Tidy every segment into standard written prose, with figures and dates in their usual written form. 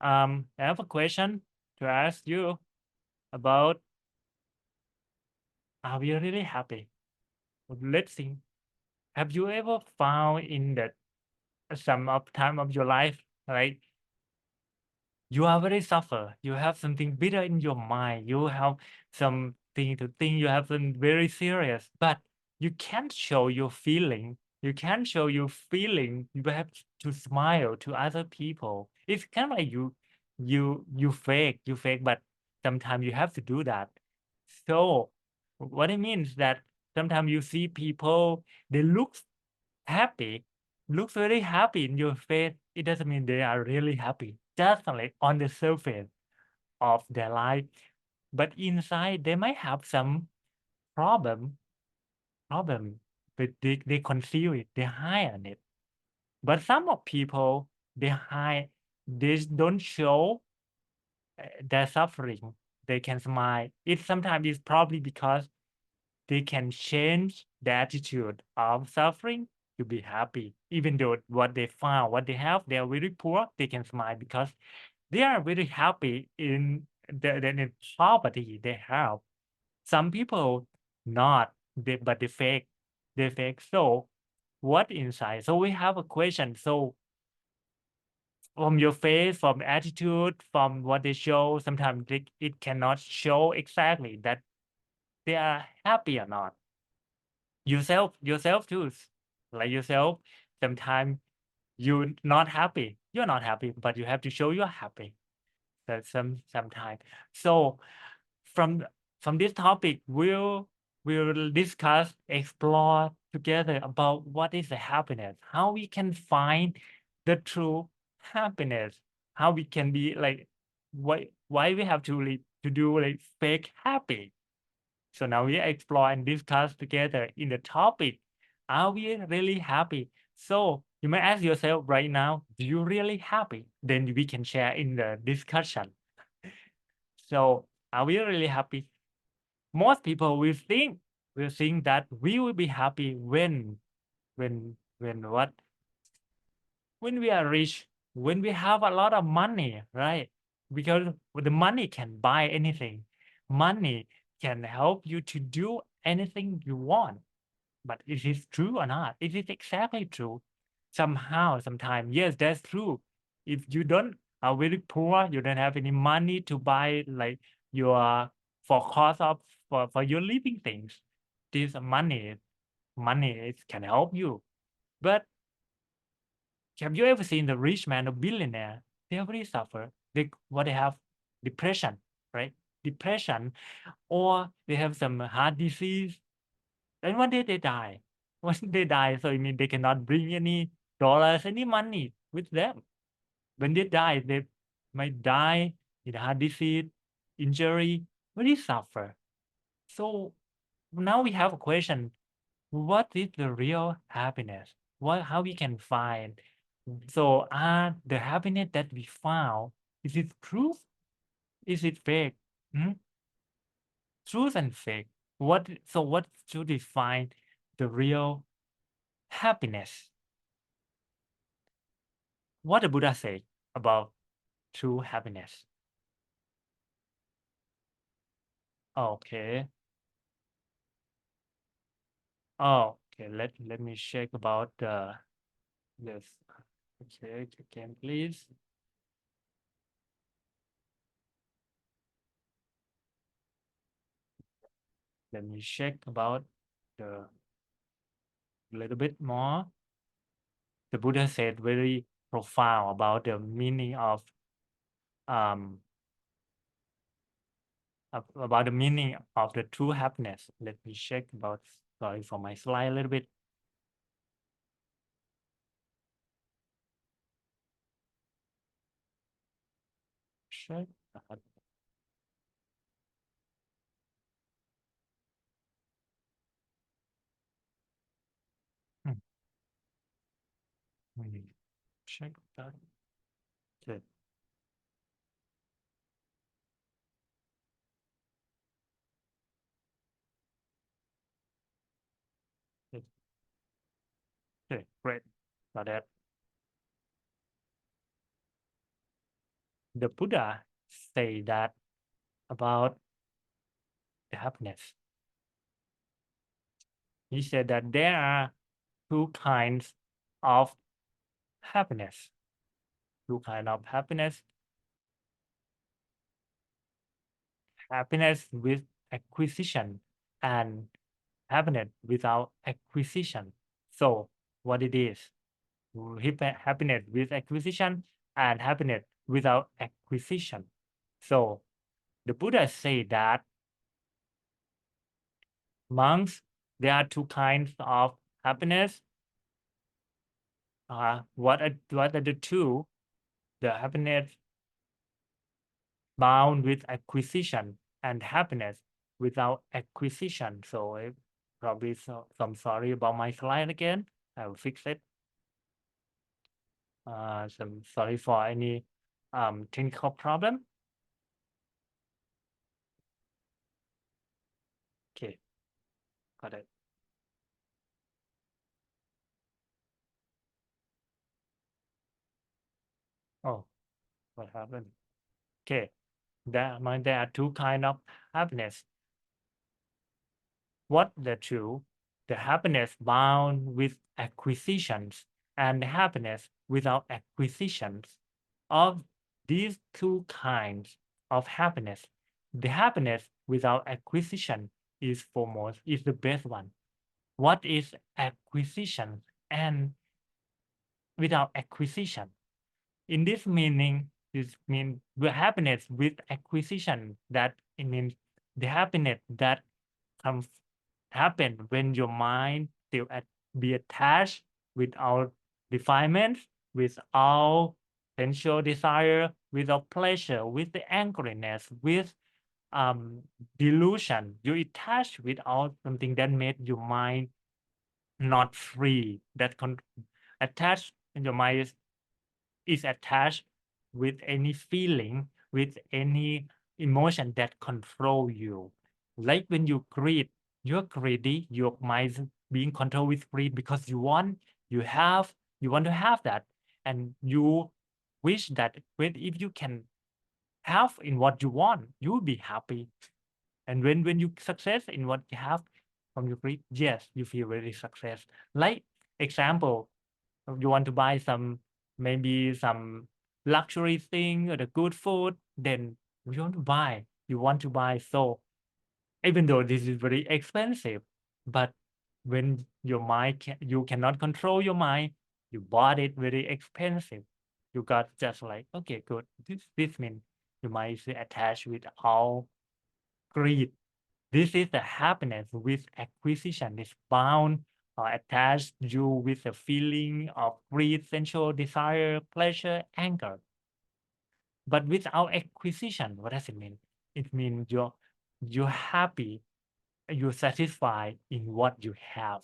I have a question to ask you about, are we really happy? Let's see. Have you ever found in that some of time of your life, right? You are very suffer. You have something bitter in your mind. You have something to think. You have something very serious, but you can't show your feeling. You can't show your feeling. You have to smile to other people. It's kind of like you fake, but sometimes you have to do that. So what it means that sometimes you see people, they look happy, looks very happy in your face. It doesn't mean they are really happy, just like on the surface of their life. But inside, they might have some problem, problem, but they conceal it, they hide on it. But some of people, they hide, they don't show their suffering. They can smile. It sometimes is probably because they can change the attitude of suffering to be happy. Even though what they found, what they have, they are very poor, they can smile because they are very happy in the poverty they have. Some people not, but they fake. So what inside? So we have a question. So from your face, from attitude, from what they show, sometimes it cannot show exactly that they are happy or not. Yourself too, like yourself, sometimes you're not happy, but you have to show you're happy, that sometime. So from from this topic, we'll discuss, explore together about what is the happiness, how we can find the true happiness, how we can be like, why we have to to do like fake happy. So now we explore and discuss together in the topic. Are we really happy? So you may ask yourself right now, do you really happy? Then we can share in the discussion. So are we really happy? Most people will think that we will be happy when what? When we are rich, when we have a lot of money, right? Because the money can buy anything. Money can help you to do anything you want. But is it true or not? Is it exactly true? Somehow, sometime, yes, that's true. If you don't are very poor, you don't have any money to buy like your for cost of for your living things. This money it can help you. But have you ever seen the rich man or billionaire? They already suffer. They have depression, right? Depression, or they have some heart disease, and one day they die. One day they die, so it means they cannot bring any dollars, any money with them. When they die, they might die in heart disease, injury, really suffer. So now we have a question: what is the real happiness? How we can find? So are the happiness that we found, is it truth? Is it fake? Hmm? Truth and fake. What should define the real happiness? What the Buddha say about true happiness? Okay. Oh, okay. Let me check about the this. Okay, again, please. Let me check about the little bit more. The Buddha said very profound about the meaning of um about the meaning of the true happiness. Let me check about, sorry for my slide a little bit. Check. Hmm, let me check that. Okay. Okay, great. Got that. the Buddha say that about the happiness. He said that there are two kinds of happiness. Two kinds of happiness. Happiness with acquisition and happiness without acquisition. So what it is? Happiness with acquisition and happiness without acquisition. So the Buddha say that monks, there are two kinds of happiness. What are the two? The happiness bound with acquisition and happiness without acquisition. So probably some sorry about my slide again. I will fix it. Some sorry for any technical problem. Okay, got it. Oh, what happened? Okay, there are two kind of happiness. What the two? The happiness bound with acquisitions and happiness without acquisitions. Of these two kinds of happiness, the happiness without acquisition is foremost, is the best one. What is acquisition and without acquisition? In this meaning, this means the happiness with acquisition, that it means the happiness that comes happen when your mind still be attached without definement, without sensual desire, without pleasure, with the angriness, with um, delusion. You attach without something that made your mind not free. That attached in your mind is attached with any feeling, with any emotion that control you. Like when you greed, you're greedy, your mind being controlled with greed because you want, you have, you want to have that, and you wish that if you can have in what you want, you will be happy. And when you success in what you have from your greed, yes, you feel very success. Like example, you want to buy maybe some luxury thing or the good food, then you want to buy. So even though this is very expensive, but when your mind you cannot control your mind, you bought it very expensive. You got just like, okay, good. This means your mind is attached with all greed. This is the happiness with acquisition. It's bound or attached you with a feeling of greed, sensual desire, pleasure, anger. But without acquisition, what does it mean? It means you're happy, you're satisfied in what you have,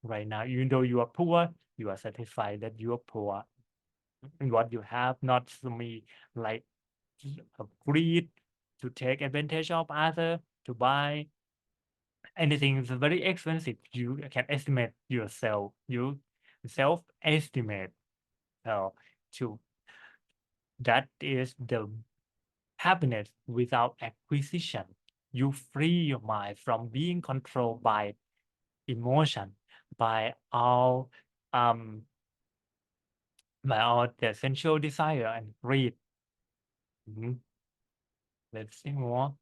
right now. Even though you are poor, you are satisfied that you are poor in what you have, not to me like greed to take advantage of other, to buy anything is very expensive. You can estimate yourself. You self-estimate. So to that is the happiness without acquisition. You free your mind from being controlled by emotion, by all um the sensual desire and greed. Mhm. Let's see more.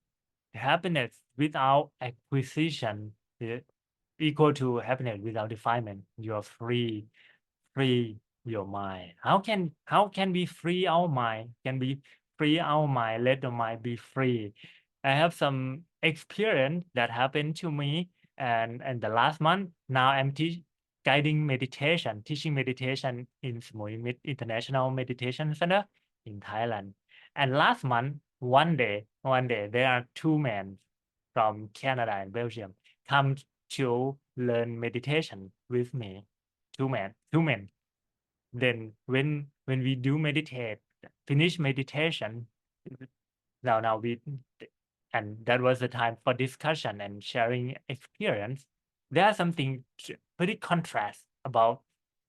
Happiness without acquisition is equal to happiness without defilement. You are free your mind. How can we free our mind? Can we free our mind? Let the mind be free. I have some experience that happened to me, and the last month. Now I'm teaching meditation in Samui International Meditation Center in Thailand. And last month, one day, there are two men from Canada and Belgium come to learn meditation with me. Two men. Then when we do meditate, finish meditation, now we, and that was the time for discussion and sharing experience. There's something very contrast about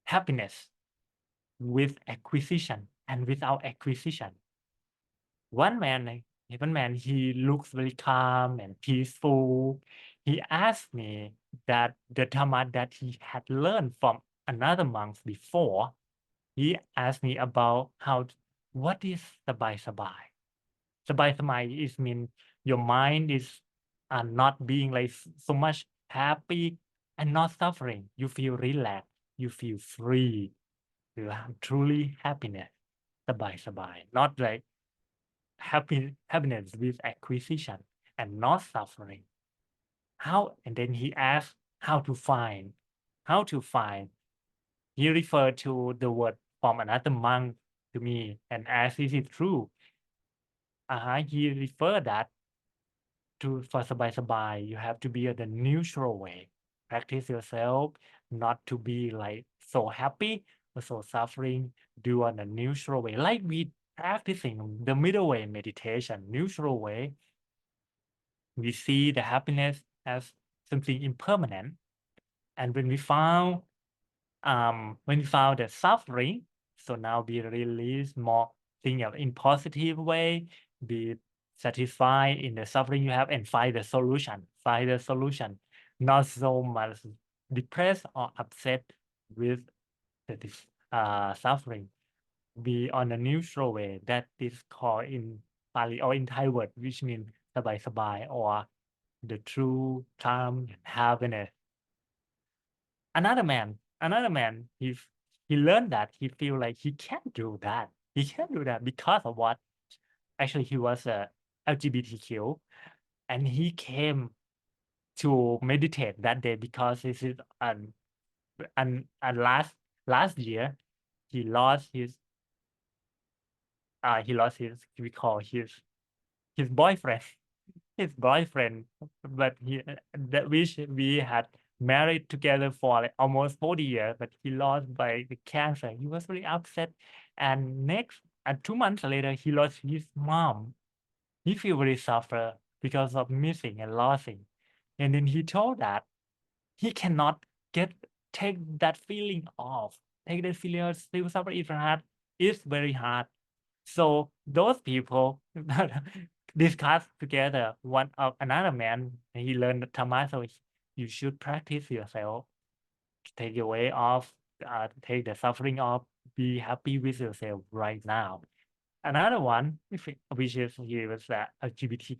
happiness with acquisition and without acquisition. One man, he looks very calm and peaceful. He asked me that the Dhamma that he had learned from another monk before. He asked me about what is sabai sabai. Sabai sabai is mean your mind is not being like so much happy and not suffering. You feel relaxed. You feel free. You have truly happiness. Sabai sabai. Not like happiness with acquisition and not suffering. And then he asked how to find. He referred to the word from another monk to me and asked, is it true? He referred that for sabai you have to be in the neutral way. Practice yourself not to be like so happy or so suffering. Do on a neutral way, like we practicing the middle way meditation, neutral way. We see the happiness as something impermanent, and when we found the suffering, so now we release more thing in positive way, be satisfied in the suffering you have and find the solution, not so much depressed or upset with the suffering. Be on a neutral way, that is called in Pali or in Thai word, which means sabai or the true calm and happiness. Another man, he learned that he feel like he can't do that. He can't do that because of what? Actually, he was a LGBTQ, and he came to meditate that day because this is and last year he lost his we call his boyfriend. His boyfriend, but that we had married together for like almost 40 years, but he lost by the cancer. He was really upset. And 2 months later, he lost his mom. He feel very suffer because of missing and losing. And then he told that he cannot get take that feeling off. Take that feeling of still suffer even hard. It's very hard. So those people discuss together. One of another man, he learned Dhamma, so you should practice yourself. Take your way off, take the suffering off. Be happy with yourself right now. Another one, which is he was LGBT.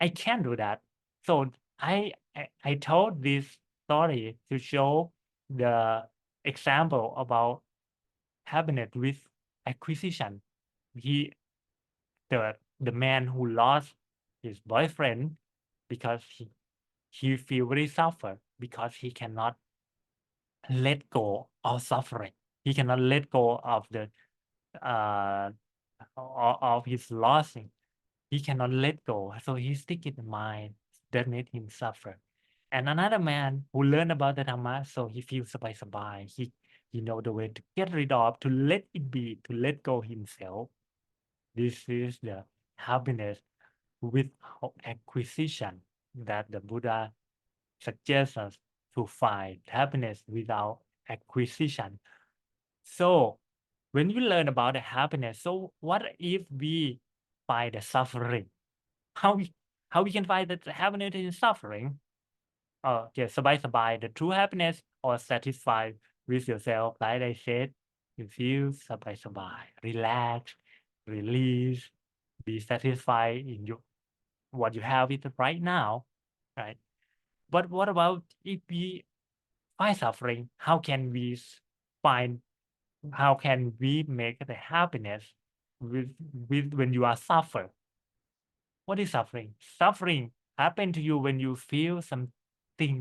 I can't do that. So I told this story to show the example about happiness with acquisition. He the man who lost his boyfriend because he feel very suffer because he cannot let go of suffering. He cannot let go of the uh of his losing. He cannot let go, so he stick in the mind that made him suffer. And another man who learned about the Dhamma, so he feels sabai. He know the way to get rid of, to let it be, to let go himself. This is the happiness without acquisition that the Buddha suggests us to find happiness without acquisition. So when we learn about the happiness, so what if we find the suffering? How we can find the happiness in suffering? Sabai, the true happiness or satisfied with yourself. Like I said, you feel sabai, relax, release, be satisfied in what you have it right now, right? But what about if we find suffering? Find? How can we make the happiness with when you are suffer? What is suffering? Suffering happen to you when you feel something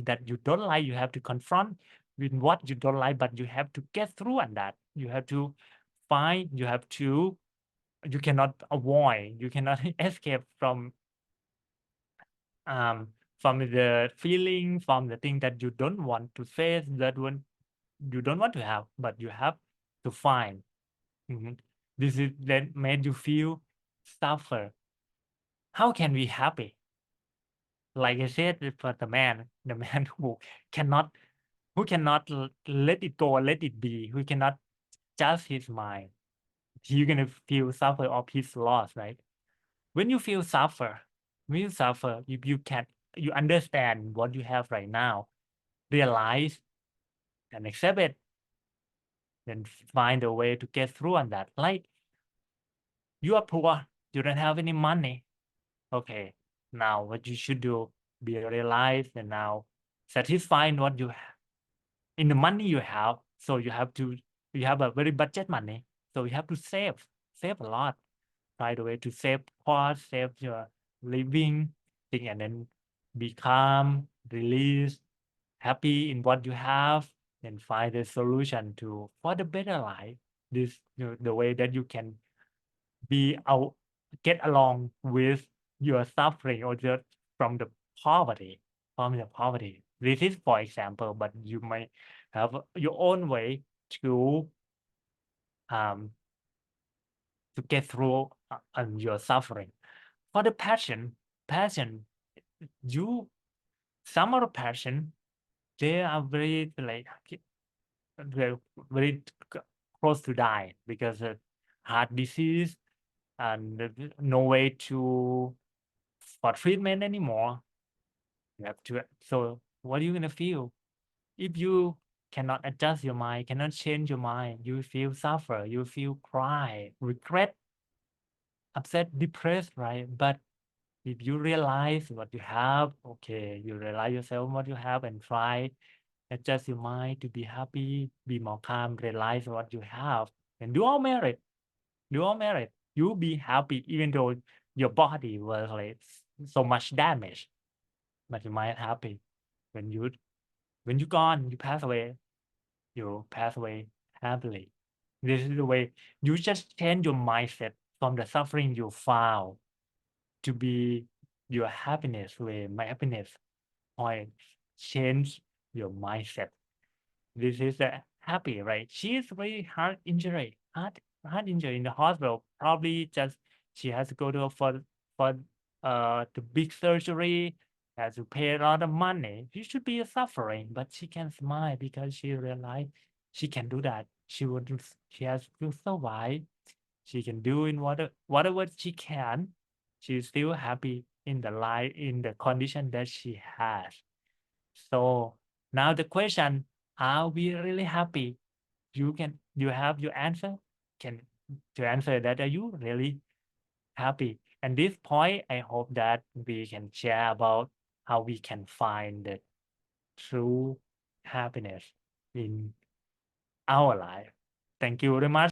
that you don't like. You have to confront with what you don't like, but you have to get through on that. You have to find. You cannot avoid. You cannot escape um, from the feeling, from the thing that you don't want to face, that one you don't want to have, but you have to find. Mhm. This is that made you feel suffer. How can we happy? Like I said, for the man cannot, who cannot let it go, let it be, who cannot adjust his mind. you're gonna feel suffer or peace loss, right? When you feel suffer, when you suffer, you can you understand what you have right now, realize and accept it, then find a way to get through on that. Like you are poor, you don't have any money. Okay, now what you should do, be realized and now satisfy what you have in the money you have. So you have a very budget money. So you have to save a lot. Try the way to save cost, save your living thing, and then be calm, release, happy in what you have, and find a solution to for the better life. This the way that you can be out get along with your suffering or just from the poverty from the poverty. This is for example, but you may have your own way to um to get through your suffering. For the passion, you some of the passion, they are very like very, very close to die because of heart disease and no way to for treatment anymore. You have to. So what are you gonna feel if you cannot adjust your mind, cannot change your mind? You feel suffer, you feel cry, regret, upset, depressed, right? But if you realize what you have, okay, you realize yourself what you have and try adjust your mind to be happy, be more calm, realize what you have, and do all merit. Do all merit. You be happy even though your body was like so much damage, but you might happy when you gone, you pass away, you pass away happily. This is the way you just change your mindset from the suffering you found to be your happiness way, my happiness point. Change your mindset. This is happy, right? She is very heart injury in the hospital. Probably just she has to go to for the big surgery, has to pay a lot of money. She should be suffering, but she can smile because she realized she can do that. She has to survive. She can do in whatever she can. She's still happy in the life in the condition that she has. So now the question, are we really happy? You have your answer? Can to answer that, are you really happy? And this point, I hope that we can share about how we can find the true happiness in our life. Thank you very much.